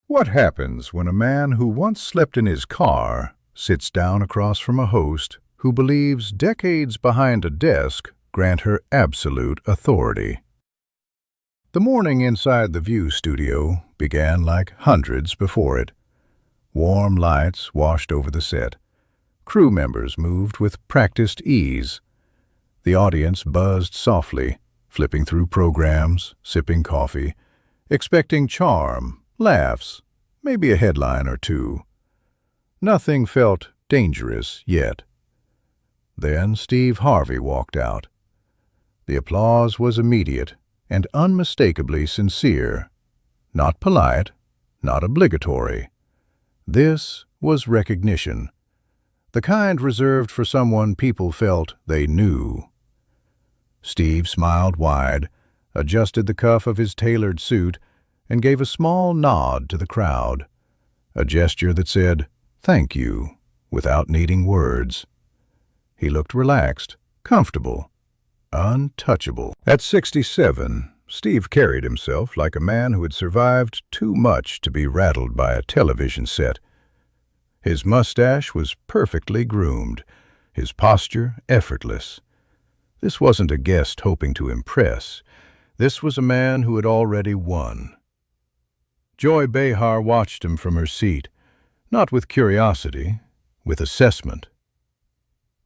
What happens when a man who once slept in his car sits down across from a host who believes decades behind a desk grant her absolute authority? The morning inside the View studio began like hundreds before it. Warm lights washed over the set. Crew members moved with practiced ease. The audience buzzed softly, flipping through programs, sipping coffee, expecting charm, laughs, maybe a headline or two. Nothing felt dangerous yet. Then Steve Harvey walked out. The applause was immediate and unmistakably sincere. Not polite, not obligatory. This was recognition, the kind reserved for someone people felt they knew. Steve smiled wide, adjusted the cuff of his tailored suit, and gave a small nod to the crowd, a gesture that said, "Thank you," without needing words. He looked relaxed, comfortable, untouchable. At 67, Steve carried himself like a man who had survived too much to be rattled by a television set. His mustache was perfectly groomed, his posture effortless. This wasn't a guest hoping to impress. This was a man who had already won. Joy Behar watched him from her seat, not with curiosity, with assessment.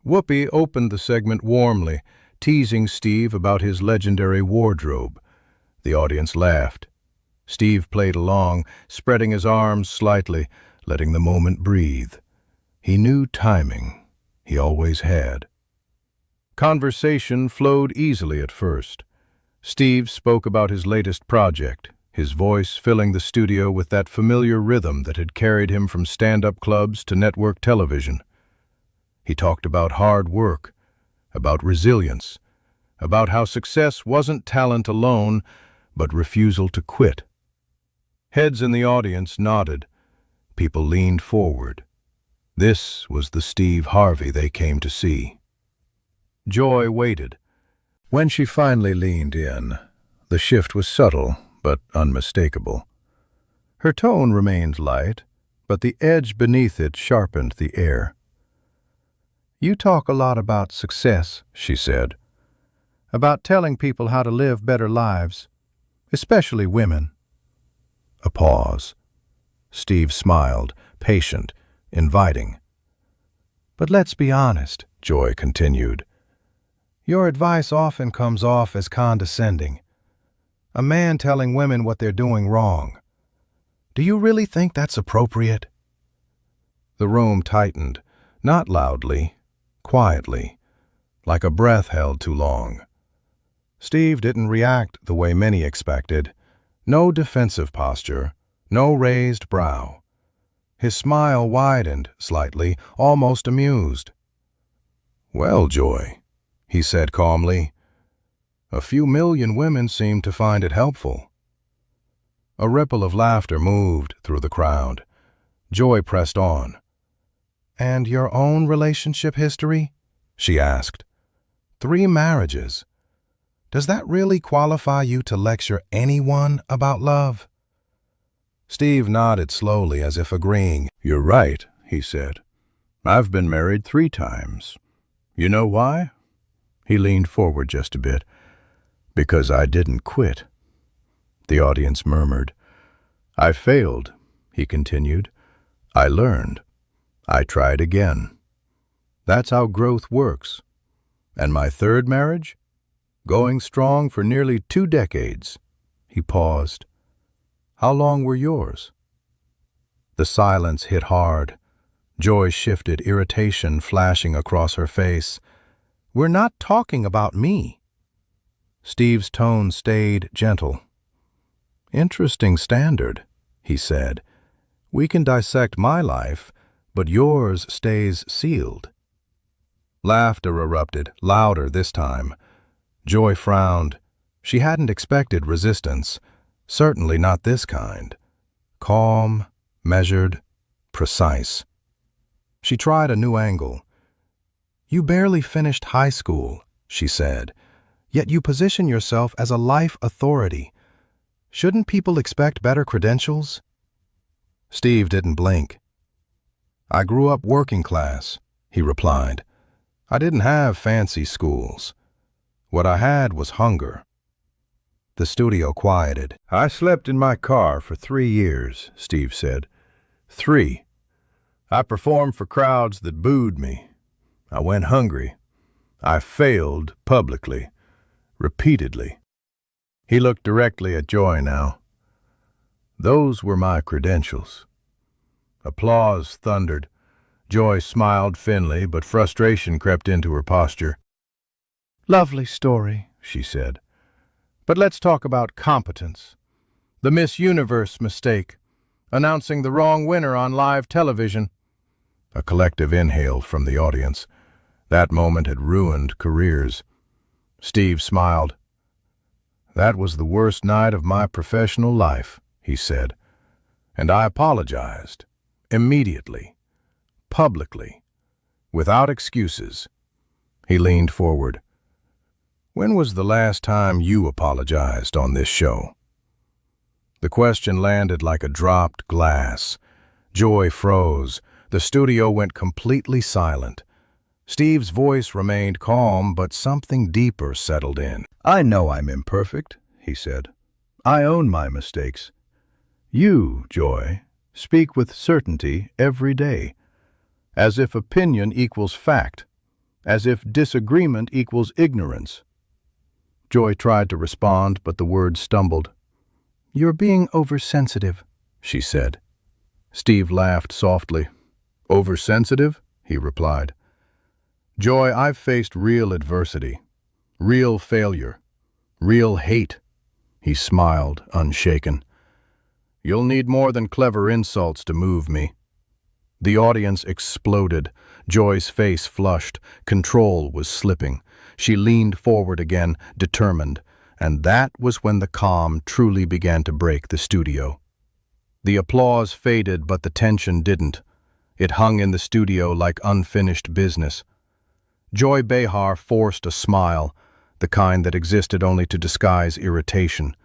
Whoopi opened the segment warmly, teasing Steve about his legendary wardrobe. The audience laughed. Steve played along, spreading his arms slightly, letting the moment breathe. He knew timing. He always had. Conversation flowed easily at first. Steve spoke about his latest project, his voice filling the studio with that familiar rhythm that had carried him from stand-up clubs to network television. He talked about hard work, about resilience, about how success wasn't talent alone, but refusal to quit. Heads in the audience nodded. People leaned forward. This was the Steve Harvey they came to see. Joy waited. When she finally leaned in, the shift was subtle but unmistakable. Her tone remained light, but the edge beneath it sharpened the air. "You talk a lot about success," she said, "about telling people how to live better lives, especially women." A pause. Steve smiled, patient, inviting. "But let's be honest," Joy continued. "Your advice often comes off as condescending. A man telling women what they're doing wrong. Do you really think that's appropriate?" The room tightened, not loudly, quietly, like a breath held too long. Steve didn't react the way many expected. No defensive posture, no raised brow. His smile widened slightly, almost amused. "Well, Joy," he said calmly, "a few million women seem to find it helpful." A ripple of laughter moved through the crowd. Joy pressed on. "And your own relationship history?" she asked. "3 marriages. Does that really qualify you to lecture anyone about love?" Steve nodded slowly as if agreeing. "You're right," he said. "I've been married 3 times. You know why?" He leaned forward just a bit. "Because I didn't quit." The audience murmured. "I failed," he continued. "I learned. I tried again. That's how growth works. And my 3rd marriage? Going strong for nearly 2 decades. He paused. "How long were yours?" The silence hit hard. Joy shifted, irritation flashing across her face. "We're not talking about me." Steve's tone stayed gentle. "Interesting standard," he said. "We can dissect my life, but yours stays sealed." Laughter erupted, louder this time. Joy frowned. She hadn't expected resistance, certainly not this kind. Calm, measured, precise. She tried a new angle. "You barely finished high school," she said, "yet you position yourself as a life authority. Shouldn't people expect better credentials?" Steve didn't blink. "I grew up working class," he replied. "I didn't have fancy schools. What I had was hunger." The studio quieted. "I slept in my car for 3 years," Steve said. 3. I performed for crowds that booed me. I went hungry. I failed publicly, repeatedly. He looked directly at Joy now. Those were my credentials. Applause thundered. Joy smiled thinly, but frustration crept into her posture. "Lovely story," she said. "But let's talk about competence. The Miss Universe mistake, announcing the wrong winner on live television." A collective inhale from the audience. That moment had ruined careers. Steve smiled. "That was the worst night of my professional life," he said. "And I apologized. Immediately. Publicly. Without excuses." He leaned forward. "When was the last time you apologized on this show?" The question landed like a dropped glass. Joy froze. The studio went completely silent. Steve's voice remained calm, but something deeper settled in. "I know I'm imperfect," he said. "I own my mistakes. You, Joy, speak with certainty every day, as if opinion equals fact, as if disagreement equals ignorance." Joy tried to respond, but the words stumbled. "You're being oversensitive," she said. Steve laughed softly. "Oversensitive?" he replied. "Joy, I've faced real adversity, real failure, real hate." He smiled, unshaken. "You'll need more than clever insults to move me." The audience exploded. Joy's face flushed. Control was slipping. She leaned forward again, determined, and that was when the calm truly began to break the studio. The applause faded, but the tension didn't. It hung in the studio like unfinished business. Joy Behar forced a smile, the kind that existed only to disguise irritation.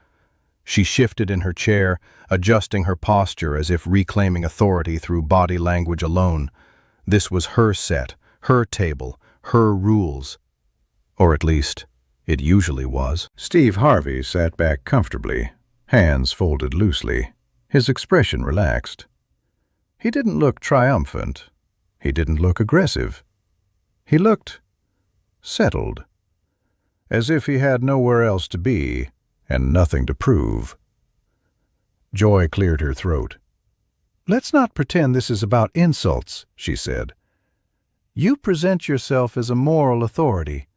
She shifted in her chair, adjusting her posture as if reclaiming authority through body language alone. This was her set, her table, her rules. Or at least, it usually was. Steve Harvey sat back comfortably, hands folded loosely, his expression relaxed. He didn't look triumphant. He didn't look aggressive. He looked settled, as if he had nowhere else to be and nothing to prove. Joy cleared her throat. "Let's not pretend this is about insults," she said. "You present yourself as a moral authority,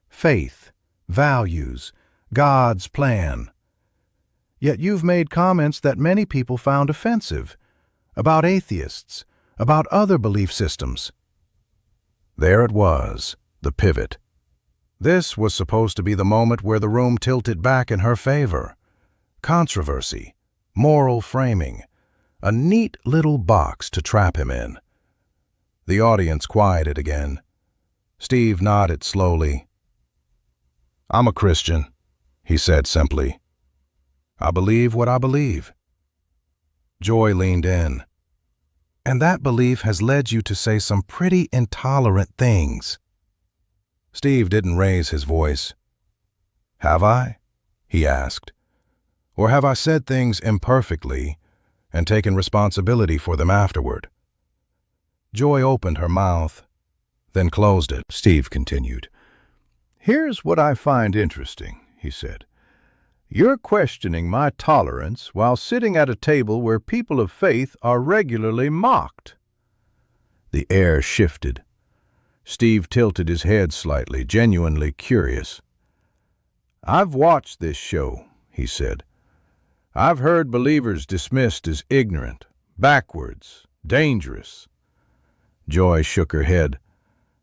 faith, values, God's plan. Yet you've made comments that many people found offensive, about atheists, about other belief systems." There it was, the pivot. This was supposed to be the moment where the room tilted back in her favor. Controversy, moral framing, a neat little box to trap him in. The audience quieted again. Steve nodded slowly. "I'm a Christian," he said simply. "I believe what I believe." Joy leaned in. "And that belief has led you to say some pretty intolerant things." Steve didn't raise his voice. "Have I?" he asked. "Or have I said things imperfectly and taken responsibility for them afterward?" Joy opened her mouth, then closed it. Steve continued. "Here's what I find interesting," he said. "You're questioning my tolerance while sitting at a table where people of faith are regularly mocked." The air shifted. Steve tilted his head slightly, genuinely curious. "I've watched this show," he said. "I've heard believers dismissed as ignorant, backwards, dangerous." Joy shook her head.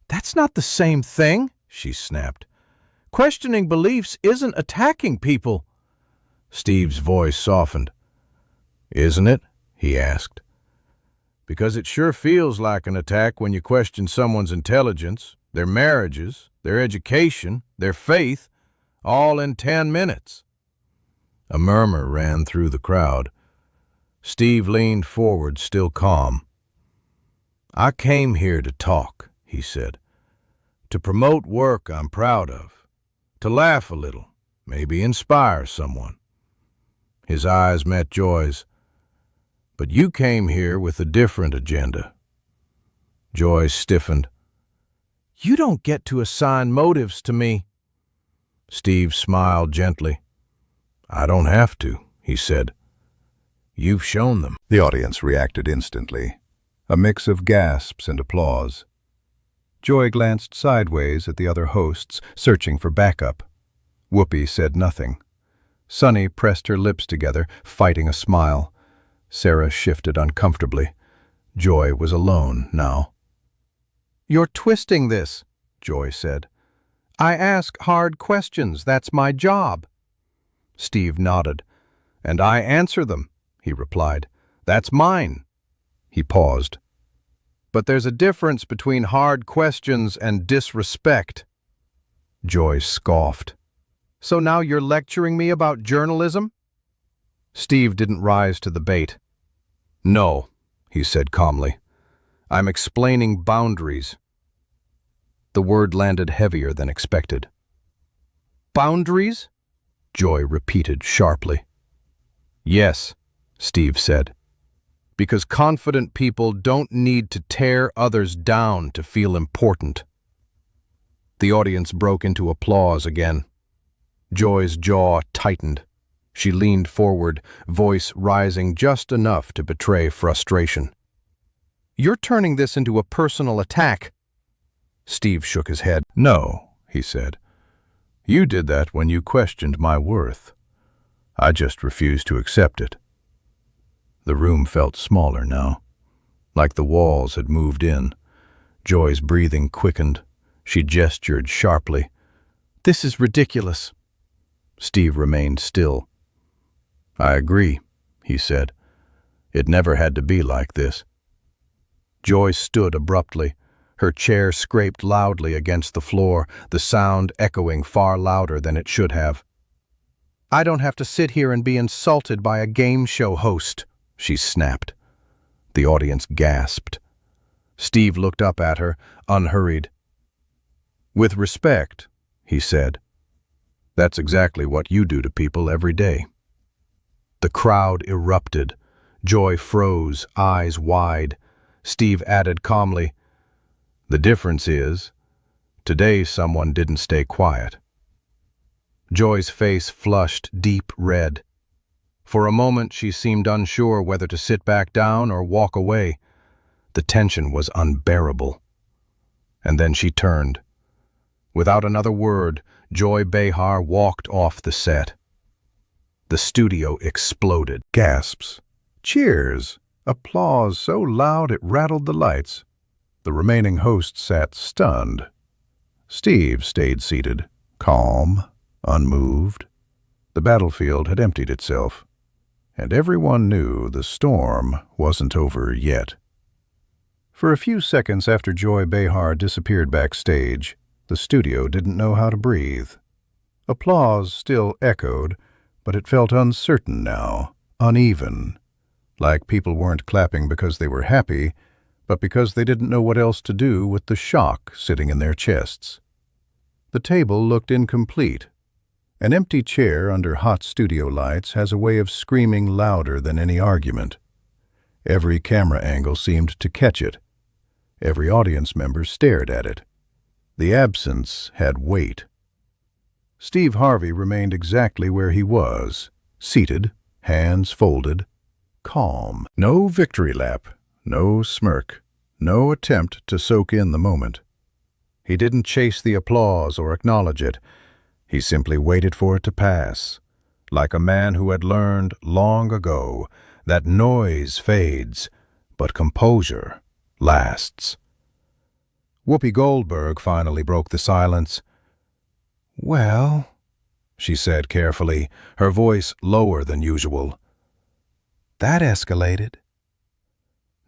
"That's not the same thing," she snapped. "Questioning beliefs isn't attacking people." Steve's voice softened. "Isn't it?" he asked. "Because it sure feels like an attack when you question someone's intelligence, their marriages, their education, their faith, all in 10 minutes. A murmur ran through the crowd. Steve leaned forward, still calm. "I came here to talk," he said. "To promote work I'm proud of. To laugh a little, maybe inspire someone." His eyes met Joy's. "But you came here with a different agenda." Joy stiffened. "You don't get to assign motives to me." Steve smiled gently. "I don't have to," he said. "You've shown them." The audience reacted instantly, a mix of gasps and applause. Joy glanced sideways at the other hosts, searching for backup. Whoopi said nothing. Sunny pressed her lips together, fighting a smile. Sarah shifted uncomfortably. Joy was alone now. "You're twisting this," Joy said. "I ask hard questions. That's my job." Steve nodded. "And I answer them," he replied. "That's mine." He paused. "But there's a difference between hard questions and disrespect." Joy scoffed. "So now you're lecturing me about journalism?" Steve didn't rise to the bait. "No," he said calmly. "I'm explaining boundaries." The word landed heavier than expected. "Boundaries?" Joy repeated sharply. "Yes," Steve said. "Because confident people don't need to tear others down to feel important." The audience broke into applause again. Joy's jaw tightened. She leaned forward, voice rising just enough to betray frustration. "You're turning this into a personal attack." Steve shook his head. "No," he said. "You did that when you questioned my worth. I just refused to accept it." The room felt smaller now, like the walls had moved in. Joy's breathing quickened. She gestured sharply. "This is ridiculous." Steve remained still. "I agree," he said. "It never had to be like this." Joy stood abruptly. Her chair scraped loudly against the floor, the sound echoing far louder than it should have. "I don't have to sit here and be insulted by a game show host," she snapped. The audience gasped. Steve looked up at her, unhurried. "With respect," he said. "That's exactly what you do to people every day." The crowd erupted. Joy froze, eyes wide. Steve added calmly, "The difference is, today someone didn't stay quiet." Joy's face flushed deep red. For a moment she seemed unsure whether to sit back down or walk away. The tension was unbearable. And then she turned. Without another word, Joy Behar walked off the set. The studio exploded. Gasps, cheers, applause so loud it rattled the lights. The remaining hosts sat stunned. Steve stayed seated, calm, unmoved. The battlefield had emptied itself, and everyone knew the storm wasn't over yet. For a few seconds after Joy Behar disappeared backstage, the studio didn't know how to breathe. Applause still echoed, but it felt uncertain now, uneven, like people weren't clapping because they were happy, but because they didn't know what else to do with the shock sitting in their chests. The table looked incomplete. An empty chair under hot studio lights has a way of screaming louder than any argument. Every camera angle seemed to catch it. Every audience member stared at it. The absence had weight. Steve Harvey remained exactly where he was, seated, hands folded, calm. No victory lap, no smirk, no attempt to soak in the moment. He didn't chase the applause or acknowledge it. He simply waited for it to pass, like a man who had learned long ago that noise fades, but composure lasts. Whoopi Goldberg finally broke the silence. "Well," she said carefully, her voice lower than usual. "That escalated."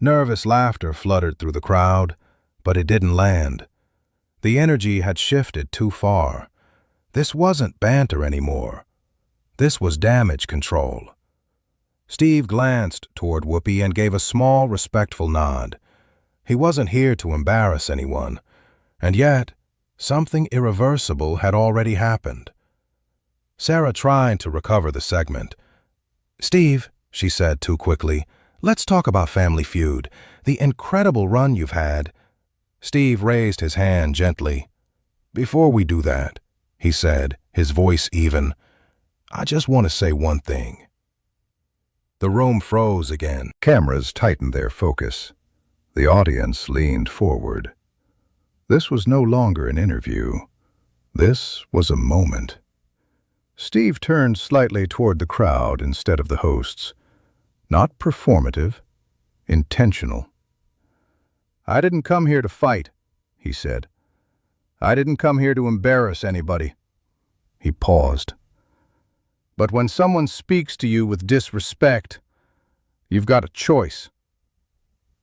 Nervous laughter fluttered through the crowd, but it didn't land. The energy had shifted too far. This wasn't banter anymore. This was damage control. Steve glanced toward Whoopi and gave a small, respectful nod. He wasn't here to embarrass anyone, and yet something irreversible had already happened. Sarah tried to recover the segment. "Steve," she said too quickly, "let's talk about Family Feud, the incredible run you've had." Steve raised his hand gently. "Before we do that," he said, his voice even, "I just want to say one thing." The room froze again. Cameras tightened their focus. The audience leaned forward. This was no longer an interview. This was a moment. Steve turned slightly toward the crowd instead of the hosts. Not performative, intentional. "I didn't come here to fight," he said. "I didn't come here to embarrass anybody." He paused. "But when someone speaks to you with disrespect, you've got a choice."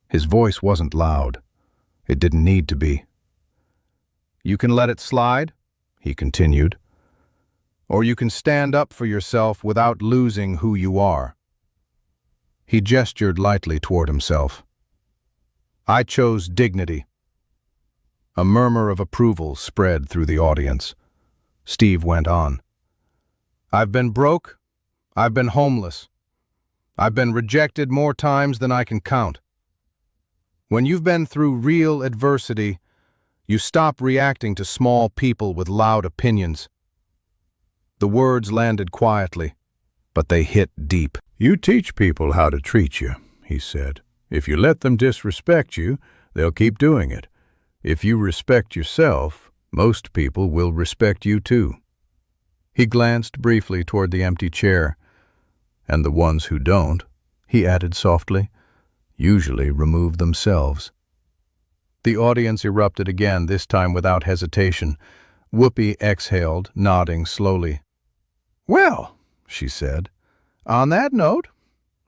His voice wasn't loud. It didn't need to be. "You can let it slide," he continued, "or you can stand up for yourself without losing who you are." He gestured lightly toward himself. "I chose dignity." A murmur of approval spread through the audience. Steve went on. "I've been broke. I've been homeless. I've been rejected more times than I can count. When you've been through real adversity, you stop reacting to small people with loud opinions." The words landed quietly, but they hit deep. "You teach people how to treat you," he said. "If you let them disrespect you, they'll keep doing it. If you respect yourself, most people will respect you too." He glanced briefly toward the empty chair. "And the ones who don't," he added softly, "usually remove themselves." The audience erupted again, this time without hesitation. Whoopi exhaled, nodding slowly. "Well," she said, "on that note,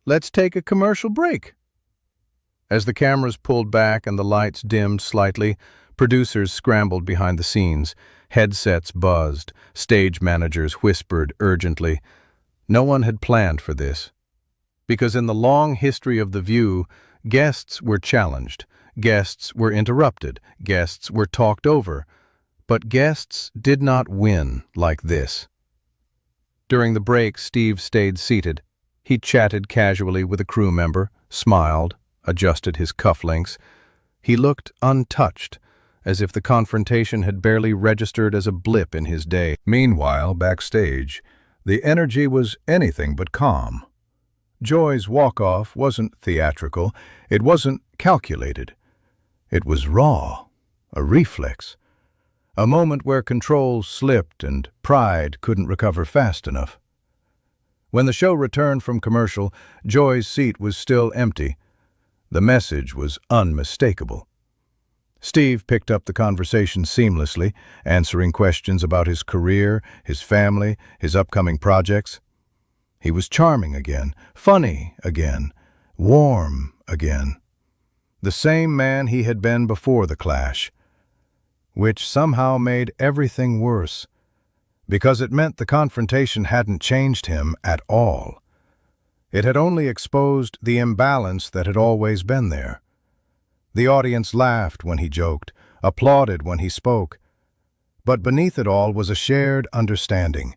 let's take a commercial break." As the cameras pulled back and the lights dimmed slightly, producers scrambled behind the scenes. Headsets buzzed. Stage managers whispered urgently. No one had planned for this. Because in the long history of The View, guests were challenged, guests were interrupted, guests were talked over, but guests did not win like this. During the break, Steve stayed seated. He chatted casually with a crew member, smiled, adjusted his cufflinks. He looked untouched, as if the confrontation had barely registered as a blip in his day. Meanwhile, backstage, the energy was anything but calm. Joy's walk-off wasn't theatrical, it wasn't calculated. It was raw, a reflex, a moment where control slipped and pride couldn't recover fast enough. When the show returned from commercial, Joy's seat was still empty. The message was unmistakable. Steve picked up the conversation seamlessly, answering questions about his career, his family, his upcoming projects. He was charming again, funny again, warm again. The same man he had been before the clash, which somehow made everything worse, because it meant the confrontation hadn't changed him at all. It had only exposed the imbalance that had always been there. The audience laughed when he joked, applauded when he spoke. But beneath it all was a shared understanding.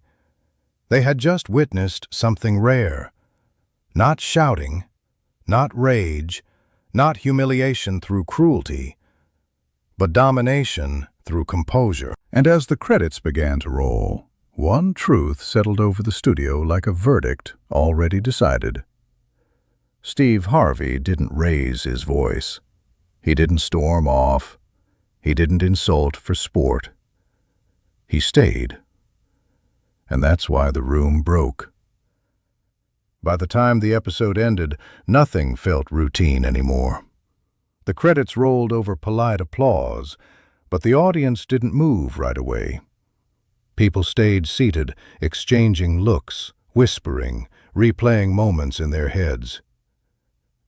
They had just witnessed something rare. Not shouting, not rage, not humiliation through cruelty, but domination through composure. And as the credits began to roll, one truth settled over the studio like a verdict already decided. Steve Harvey didn't raise his voice. He didn't storm off. He didn't insult for sport. He stayed. And that's why the room broke. By the time the episode ended, nothing felt routine anymore. The credits rolled over polite applause, but the audience didn't move right away. People stayed seated, exchanging looks, whispering, replaying moments in their heads.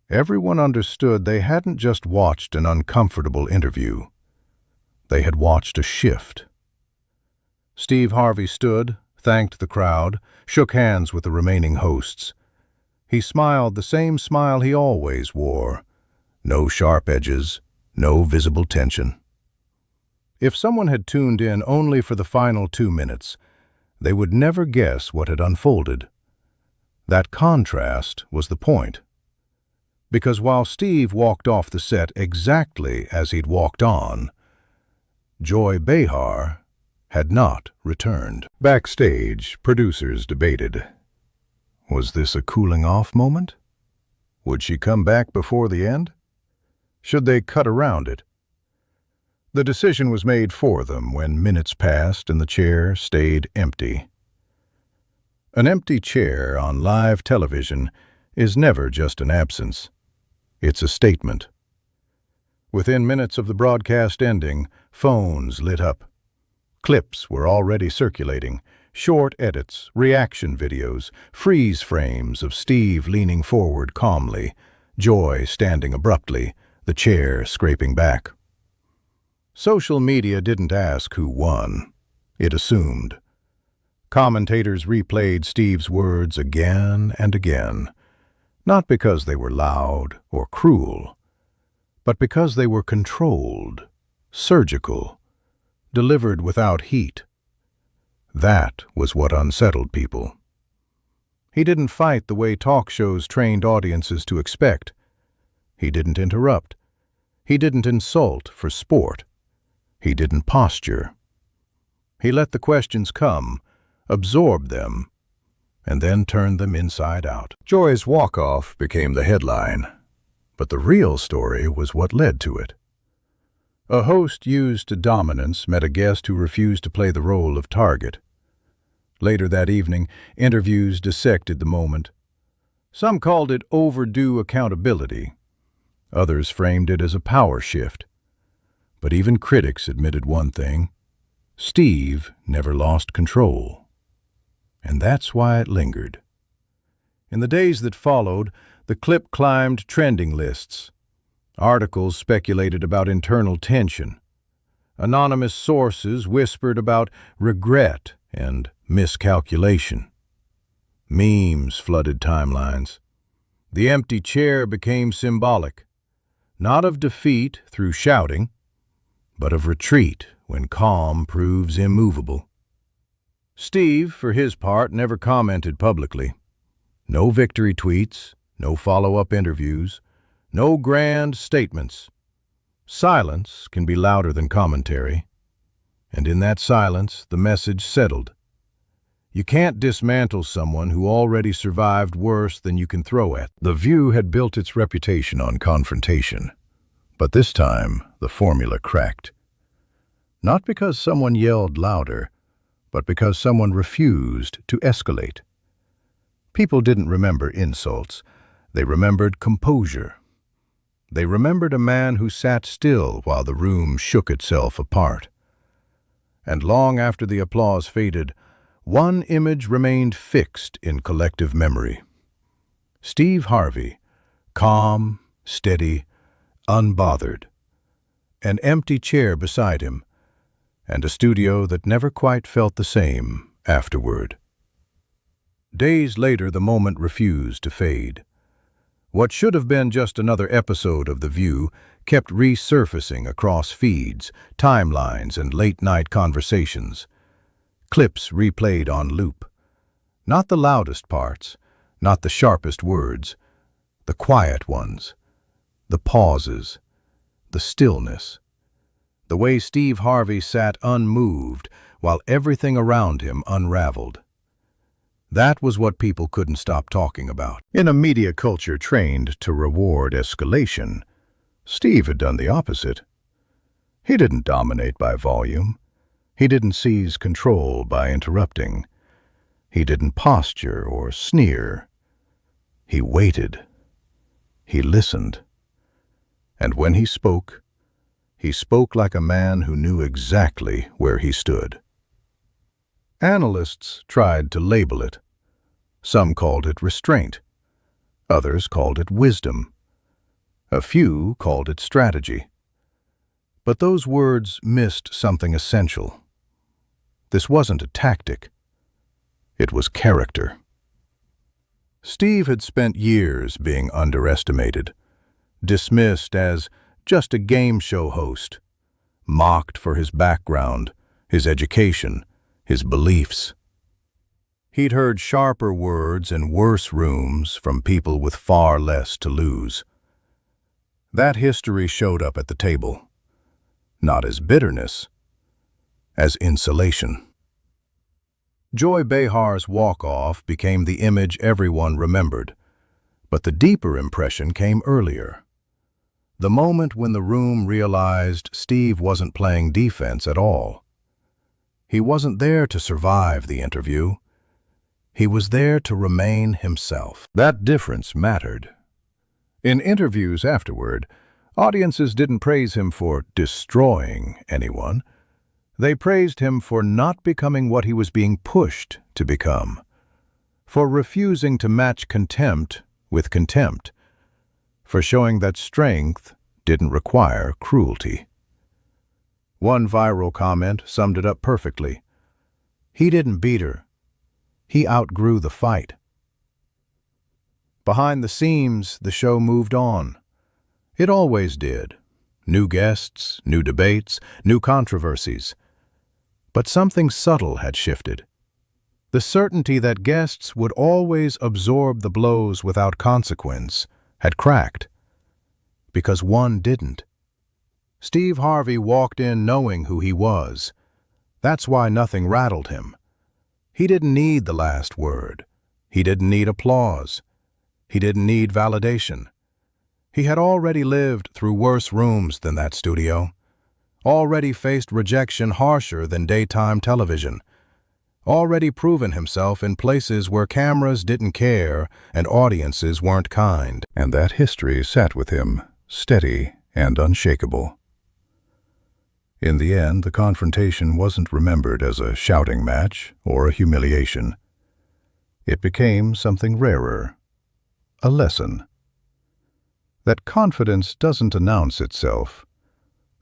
Everyone understood they hadn't just watched an uncomfortable interview. They had watched a shift. Steve Harvey stood, thanked the crowd, shook hands with the remaining hosts. He smiled the same smile he always wore. No sharp edges, no visible tension. If someone had tuned in only for the final 2 minutes, they would never guess what had unfolded. That contrast was the point. Because while Steve walked off the set exactly as he'd walked on, Joy Behar had not returned. Backstage, producers debated. Was this a cooling-off moment? Would she come back before the end? Should they cut around it? The decision was made for them when minutes passed and the chair stayed empty. An empty chair on live television is never just an absence. It's a statement. Within minutes of the broadcast ending, phones lit up. Clips were already circulating, short edits, reaction videos, freeze frames of Steve leaning forward calmly, Joy standing abruptly, the chair scraping back. Social media didn't ask who won. It assumed. Commentators replayed Steve's words again and again, not because they were loud or cruel, but because they were controlled, surgical, delivered without heat. That was what unsettled people. He didn't fight the way talk shows trained audiences to expect. He didn't interrupt. He didn't insult for sport. He didn't posture. He let the questions come, absorbed them, and then turned them inside out. Joy's walk-off became the headline, but the real story was what led to it. A host used to dominance met a guest who refused to play the role of target. Later that evening, interviews dissected the moment. Some called it overdue accountability. Others framed it as a power shift. But even critics admitted one thing: Steve never lost control. And that's why it lingered. In the days that followed, the clip climbed trending lists. Articles speculated about internal tension. Anonymous sources whispered about regret and miscalculation. Memes flooded timelines. The empty chair became symbolic, not of defeat through shouting, but of retreat when calm proves immovable. Steve, for his part, never commented publicly. No victory tweets, no follow-up interviews, no grand statements. Silence can be louder than commentary, and in that silence the message settled. You can't dismantle someone who already survived worse than you can throw at. The View had built its reputation on confrontation, but this time the formula cracked. Not because someone yelled louder, but because someone refused to escalate. People didn't remember insults. They remembered composure. They remembered a man who sat still while the room shook itself apart. And long after the applause faded, one image remained fixed in collective memory. Steve Harvey, calm, steady, unbothered. An empty chair beside him, and a studio that never quite felt the same afterward. Days later, the moment refused to fade. What should have been just another episode of The View kept resurfacing across feeds, timelines, and late-night conversations. Clips replayed on loop. Not the loudest parts, not the sharpest words, the quiet ones, the pauses, the stillness. The way Steve Harvey sat unmoved while everything around him unraveled. That was what people couldn't stop talking about. In a media culture trained to reward escalation, Steve had done the opposite. He didn't dominate by volume. He didn't seize control by interrupting. He didn't posture or sneer. He waited. He listened. And when he spoke like a man who knew exactly where he stood. Analysts tried to label it. Some called it restraint. Others called it wisdom. A few called it strategy. But those words missed something essential. This wasn't a tactic. It was character. Steve had spent years being underestimated, dismissed as just a game show host, mocked for his background, his education, his beliefs. He'd heard sharper words in worse rooms from people with far less to lose. That history showed up at the table, not as bitterness, as insulation. Joy Behar's walk-off became the image everyone remembered, but the deeper impression came earlier. The moment when the room realized Steve wasn't playing defense at all. He wasn't there to survive the interview. He was there to remain himself. That difference mattered. In interviews afterward, audiences didn't praise him for destroying anyone. They praised him for not becoming what he was being pushed to become, for refusing to match contempt with contempt, for showing that strength didn't require cruelty. One viral comment summed it up perfectly. He didn't beat her. He outgrew the fight. Behind the scenes, the show moved on. It always did. New guests, new debates, new controversies. But something subtle had shifted. The certainty that guests would always absorb the blows without consequence had cracked. Because one didn't. Steve Harvey walked in knowing who he was. That's why nothing rattled him. He didn't need the last word. He didn't need applause. He didn't need validation. He had already lived through worse rooms than that studio. Already faced rejection harsher than daytime television. Already proven himself in places where cameras didn't care and audiences weren't kind. And that history sat with him, steady and unshakable. In the end, the confrontation wasn't remembered as a shouting match or a humiliation. It became something rarer, a lesson. That confidence doesn't announce itself.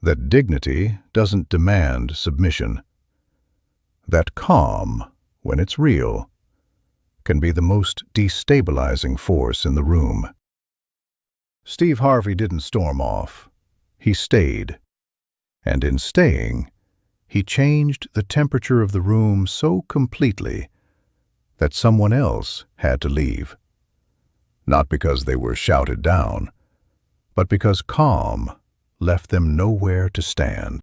That dignity doesn't demand submission. That calm, when it's real, can be the most destabilizing force in the room. Steve Harvey didn't storm off. He stayed. And in staying, he changed the temperature of the room so completely that someone else had to leave. Not because they were shouted down, but because calm left them nowhere to stand.